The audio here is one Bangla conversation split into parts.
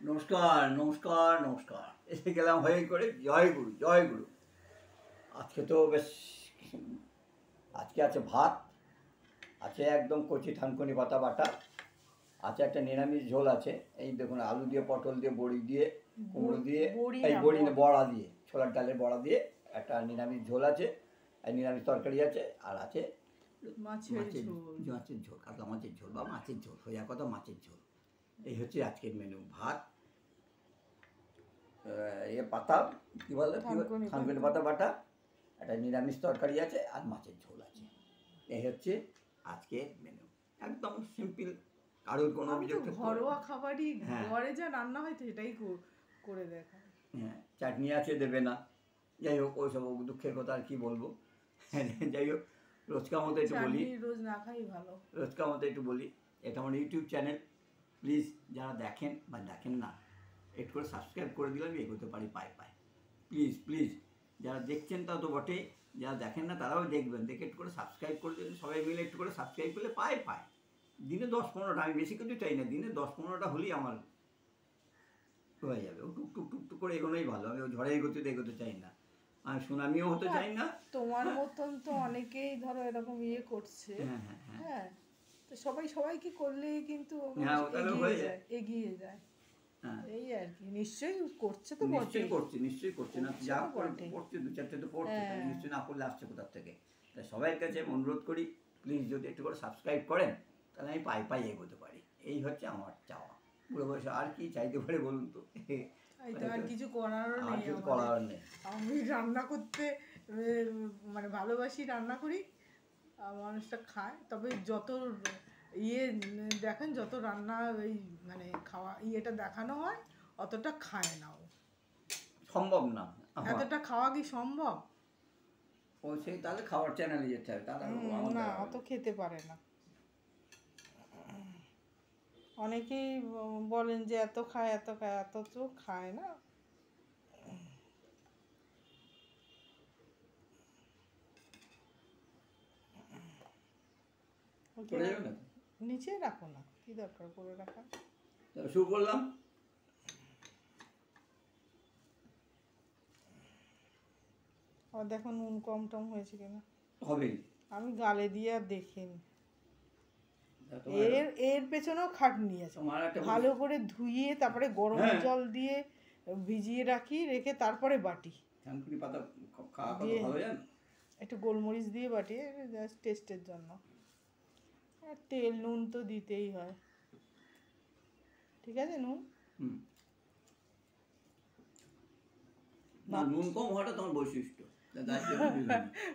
নমস্কার নমস্কার নমস্কার। এসে গেলাম হয়ে করে জয় গুরু জয় গুরু। আজকে তো বেশ, আজকে আছে ভাত, আছে একদম কচি থানকুনি পাতা বাটা, আছে একটা নিরামিষ ঝোল আছে। এই দেখুন, আলু দিয়ে, পটল দিয়ে, বড়ি দিয়ে, কুমড়ো দিয়ে, এই বড়ি না, বড়া দিয়ে, ছোলার ডালের বড়া দিয়ে একটা নিরামিষ ঝোল আছে, আর নিরামিষ তরকারি আছে, আর আছে মাছের ঝোল, কাতলা মাছের ঝোল বা মাছের ঝোল, সোজা কথা মাছের ঝোল। এই হচ্ছে আজকের মেনু। ভাত, পাতা কী বলে, থানকুনি পাতা বাটা, একটা নিরামিষ তরকারি আছে, আর মাছের ঝোল আছে। এই হচ্ছে আজকের মেনু, একদম সিম্পল। কারোর কোনো অভিযোগ, ঘরোয়া খাবারই, ঘরে যা রান্না হয় তো সেটাই করে দেখা। হ্যাঁ, চাটনি আছে, দেবে না। যাই হোক, ওইসব দুঃখের কথা আর কি বলবো। যাই হোক, রোজকার মতো একটু বলি, রোজ না খাই ভালো। রোজকার মতো একটু বলি, এটা আমার ইউটিউব চ্যানেল। প্লিজ যারা দেখেন বা দেখেন না, একটু করে সাবস্ক্রাইব করে দিলে আমি এগোতে পারি পায়ে পায়ে। প্লিজ প্লিজ, যারা দেখছেন তা তো বটে, যারা দেখেন না তারাও দেখবেন, দেখে একটু করে সাবস্ক্রাইব করে দিলেন। সবাই মিলে একটু করে সাবস্ক্রাইব করলে পায়ে পায়, দিনে 10-15টা, আমি বেশি কিছু চাই না, দিনে 10-15টা হলেই আমার হয়ে যাবে। ও টুক টুক টুক টুক করে এগোনোই ভালো। আমি ঝড়ে এগোতে চাই না, আমি সুনামিও হতে চাই না। তোমার মতন তো অনেকেই ধরো এরকম করছে। হ্যাঁ, তো সবাইকে করলে কিন্তু এগিয়ে যায়। এই আর কি, নিশ্চয়ই করছে তো, নিশ্চয়ই করছে না, যা করছে 2-4টে তো পড়ছে, নিশ্চয়ই না করলে আসছে কোথার থেকে। তাই সবাইয়ের কাছে অনুরোধ করি, প্লিজ যদি একটু করে সাবস্ক্রাইব করেন, তাহলে আমি পায়ে এগোতে পারি। এই হচ্ছে আমার চাওয়া। বুড়ো বয়সে আর কি চাইতে পারে বলুন তো? আর কিছু করারও নেই। আমি রান্না করতে মানে ভালোবাসি, রান্না করি, মানুষটা খায়। তবে যত দেখেন, যত রান্না এই মানে খাওয়া ইয়েটা দেখানো হয়, অতটা খায় না। ও সম্ভব না, এতটা খাওয়া কি সম্ভব? ও সেই তাহলে খাওয়ার চ্যানেলে যেতে হবে, তাহলে না, অত খেতে পারে না। অনেকেই বলেন যে এত খায়, এত তো খায় না। নিচে রাখো না, কি দরকার করে রাখা। শুরু করলাম। আর দেখো নুন কম টম হয়েছে কিনা। হবে, আমি গালে দিয়ে আর দেখিনি। এর পেছনেও খাটনি আছে। ভালো করে ধুইয়ে তারপরে গরম জল দিয়ে ভিজিয়ে রেখে তারপরে বাটি। থানকুনি পাতা খাওয়া কত ভালো জান। একটু গোলমরিচ দিয়ে বাটি, জাস্ট টেস্টের জন্য। আর তেল নুন তো দিতেই হয়। ঠিক আছে, নুন নুন কম হওয়াটা তোমার বৈশিষ্ট্য।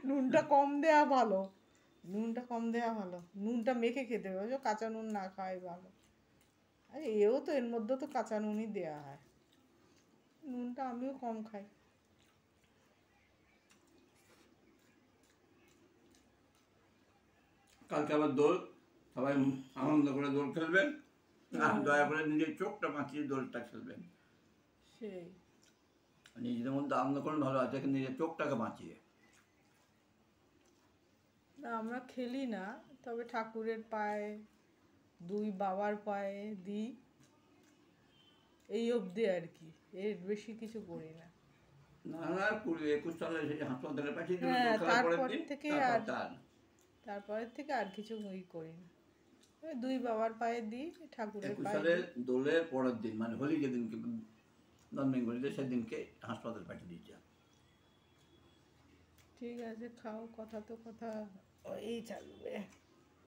নুনটা কম দেওয়া ভালো, নুনটা মেখে খেতে হবে, কাঁচা নুন না খাওয়াই ভালো। আরে এও তো, এর মধ্যে তো কাঁচা নুনই দেওয়া হয়। নুনটা আমিও কম খাই। কালকে আবার দোল, সবাই আনন্দ করে দোল খেলবেন, দয়া করে নিজের চোখটা বাঁচিয়ে দোলটা খেলবেন। সেই নিজেদের মধ্যে আনন্দ করুন, ভালো আছে, কিন্তু নিজের চোখটাকে বাঁচিয়ে। না, আমরা খেলি না, তবে ঠাকুরের পায়ে, দুই বাবার পায়ে দিই, এই অবধি আর কি, এর বেশি কিছু করি না। না, 21 সালে সেই হাসপাতালে পাঠিয়ে দিল, তারপরের থেকে আর কিছু করি না। দুই বাবার পায়ে দিই, ঠাকুরের পায়ে। 21 সালের দোলের পরের দিন, মানে হোলি যেদিনকে নন বেঙ্গলিতে, সেদিনকে হাসপাতাল পাঠিয়ে দিয়েছে। ঠিক আছে, খাও, কথা তো কথা এই চালবে।